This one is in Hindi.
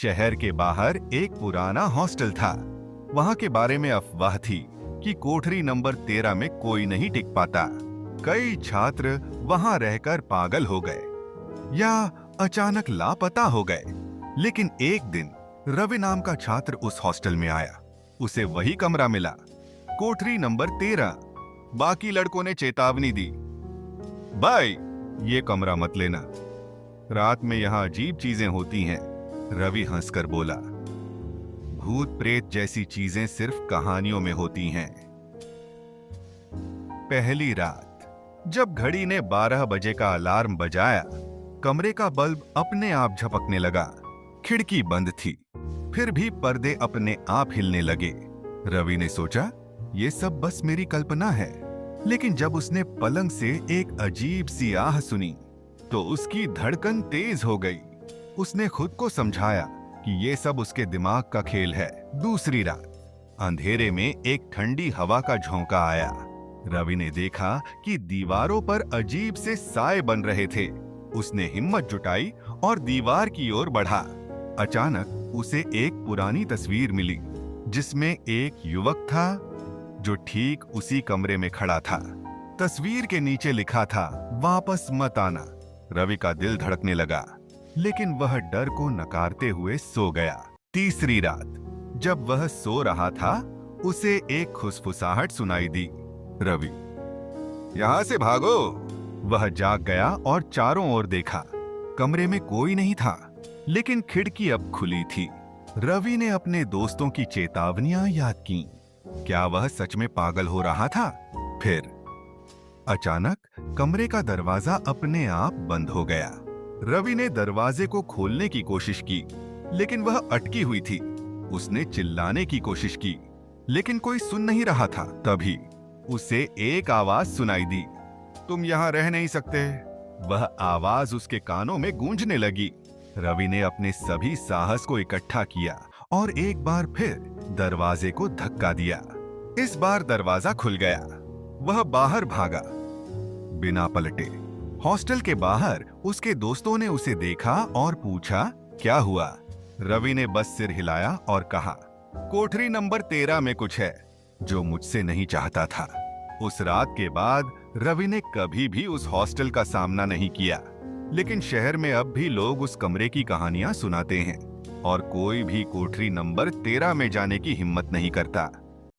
शहर के बाहर एक पुराना हॉस्टल था। वहां के बारे में अफवाह थी कि कोठरी नंबर 13 में कोई नहीं टिक पाता। कई छात्र वहां रहकर पागल हो गए या अचानक लापता हो गए। लेकिन एक दिन रवि नाम का छात्र उस हॉस्टल में आया। उसे वही कमरा मिला, कोठरी नंबर 13। बाकी लड़कों ने चेतावनी दी, भाई ये कमरा मत लेना, रात में यहाँ अजीब चीजें होती हैं। रवि हंसकर बोला, भूत प्रेत जैसी चीजें सिर्फ कहानियों में होती हैं। पहली रात जब घड़ी ने 12 बजे का अलार्म बजाया, कमरे का बल्ब अपने आप झपकने लगा। खिड़की बंद थी, फिर भी पर्दे अपने आप हिलने लगे। रवि ने सोचा, ये सब बस मेरी कल्पना है। लेकिन जब उसने पलंग से एक अजीब सी आह सुनी तो उसकी धड़कन तेज हो गई। उसने खुद को समझाया कि ये सब उसके दिमाग का खेल है। दूसरी रात अंधेरे में एक ठंडी हवा का झोंका आया। रवि ने देखा कि दीवारों पर अजीब से साए बन रहे थे। उसने हिम्मत जुटाई और दीवार की ओर बढ़ा। अचानक उसे एक पुरानी तस्वीर मिली जिसमें एक युवक था जो ठीक उसी कमरे में खड़ा था। तस्वीर के नीचे लिखा था, वापस मत आना। रवि का दिल धड़कने लगा, लेकिन वह डर को नकारते हुए सो गया। तीसरी रात जब वह सो रहा था, उसे एक खुसफुसाहट सुनाई दी। रवि, यहां से भागो। वह जाग गया और चारों ओर देखा। कमरे में कोई नहीं था, लेकिन खिड़की अब खुली थी। रवि ने अपने दोस्तों की चेतावनियां याद की। क्या वह सच में पागल हो रहा था? फिर अचानक कमरे का दरवाजा अपने आप बंद हो गया। रवि ने दरवाजे को खोलने की कोशिश की, लेकिन वह अटकी हुई थी। उसने चिल्लाने की कोशिश की, लेकिन कोई सुन नहीं रहा था। तभी उसे एक आवाज सुनाई दी, तुम यहाँ रह नहीं सकते। वह आवाज उसके कानों में गूंजने लगी। रवि ने अपने सभी साहस को इकट्ठा किया और एक बार फिर दरवाजे को धक्का दिया। इस बार दरवाजा खुल गया। वह बाहर भागा बिना पलटे। हॉस्टल के बाहर उसके दोस्तों ने उसे देखा और पूछा, क्या हुआ? रवि ने बस सिर हिलाया और कहा, कोठरी नंबर 13 में कुछ है जो मुझसे नहीं चाहता था। उस रात के बाद रवि ने कभी भी उस हॉस्टल का सामना नहीं किया। लेकिन शहर में अब भी लोग उस कमरे की कहानियां सुनाते हैं और कोई भी कोठरी नंबर 13 में जाने की हिम्मत नहीं करता।